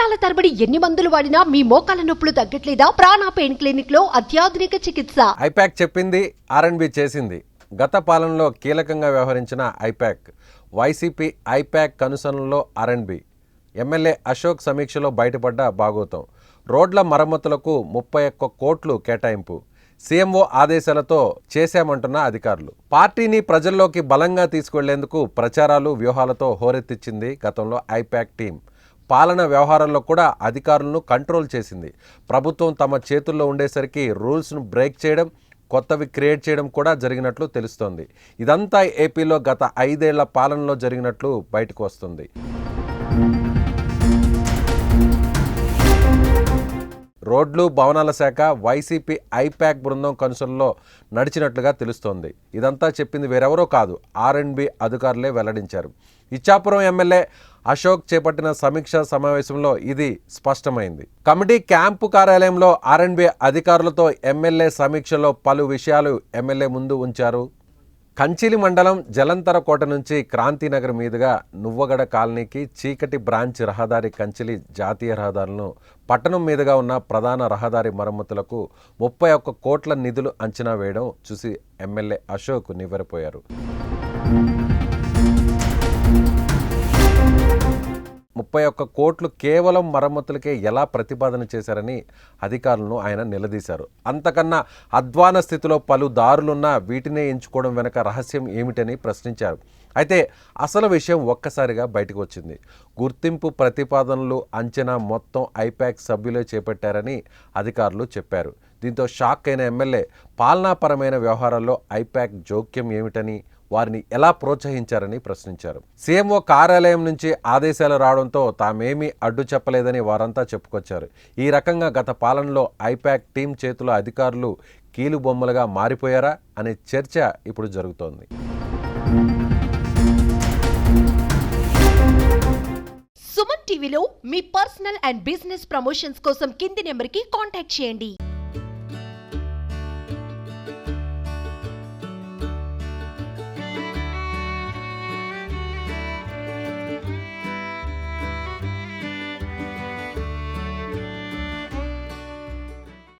నెలల తరబడి ఎన్ని మందులు వాడినా మీ మోకాల నొప్పులు తగ్గట్లేదా? ప్రాణ పెయిన్ క్లినిక్ లో అత్యాధునిక చికిత్స. ఐపాక్ చెప్పింది, ఆర్ఎండ్బి చేసింది. గత పాలనలో కీలకంగా వ్యవహరించిన ఐపాక్, వైసీపీ ఐపాక్ కనుసనలో ఆర్ఎండ్బి, ఎమ్మెల్యే అశోక్ సమీక్షలో బయటపడ్డ భాగోతం. రోడ్ల మరమ్మతులకు 31 కోట్లు కేటాయింపు, సీఎంఓ ఆదేశాలతో చేశామంటున్న అధికారులు. పార్టీని ప్రజల్లోకి బలంగా తీసుకెళ్లేందుకు ప్రచారాలు, వ్యూహాలతో హోరెత్తిచ్చింది గతంలో ఐపాక్ టీం. పాలన వ్యవహారాల్లో కూడా అధికారులను కంట్రోల్ చేసింది. ప్రభుత్వం తమ చేతుల్లో ఉండేసరికి రూల్స్ను బ్రేక్ చేయడం, కొత్తవి క్రియేట్ చేయడం కూడా జరిగినట్లు తెలుస్తోంది. ఇదంతా ఏపీలో గత 5 ఏళ్ల పాలనలో జరిగినట్లు బయటకు వస్తుంది. రోడ్లు, భవనాల శాఖ వైసీపీ ఐపాక్ బృందం కనుసల్లో నడిచినట్లుగా తెలుస్తోంది. ఇదంతా చెప్పింది వేరెవరో కాదు, ఆర్ఎండ్బి అధికారులే వెల్లడించారు. ఇచ్చాపురం ఎమ్మెల్యే అశోక్ చేపట్టిన సమీక్షా సమావేశంలో ఇది స్పష్టమైంది. కమిటీ క్యాంపు కార్యాలయంలో ఆర్ఎండ్బి అధికారులతో ఎమ్మెల్యే సమీక్షలో పలు విషయాలు ఎమ్మెల్యే ముందు ఉంచారు. కంచిలి మండలం జలంతర కోట నుంచి క్రాంతినగర్ మీదుగా నువ్వగడ కాలనీకి చీకటి బ్రాంచ్ రహదారి, కంచిలి జాతీయ రహదారులను పట్టణం మీదుగా ఉన్న ప్రధాన రహదారి మరమ్మతులకు 31 కోట్ల నిధులు అంచనా వేయడం చూసి ఎమ్మెల్యే అశోక్ నివ్వెరపోయారు. 31 కోట్లు కేవలం మరమ్మతులకే ఎలా ప్రతిపాదన చేశారని అధికారులను ఆయన నిలదీశారు. అంతకన్నా అధ్వాన స్థితిలో పలు దారులున్నా వీటినే ఎంచుకోవడం వెనక రహస్యం ఏమిటని ప్రశ్నించారు. అయితే అసలు విషయం ఒక్కసారిగా బయటకు వచ్చింది. గుర్తింపు ప్రతిపాదనలు, అంచనా మొత్తం ఐపాక్ సభ్యులే చేపట్టారని అధికారులు చెప్పారు. దీంతో షాక్ అయిన ఎమ్మెల్యే పాలనాపరమైన వ్యవహారాల్లో ఐపాక్ జోక్యం ఏమిటని, వారిని ఎలా ప్రోత్సహించారని ప్రశ్నించారు. సీఎంఓ కార్యాలయం నుంచి ఆదేశాలు రావడంతో తామేమీ అడ్డు చెప్పలేదని వారంతా చెప్పుకొచ్చారు. ఈ రకంగా గత పాలనలో ఐపాక్ టీం చేతిలో అధికారులు కీలుబొమ్మలుగా మారిపోయారా అనే చర్చ ఇప్పుడు జరుగుతోంది. సుమన్ టీవీలో మీ పర్సనల్ అండ్ బిజినెస్ ప్రమోషన్స్ కోసం కింది నెంబర్కి కాంటాక్ట్ చేయండి.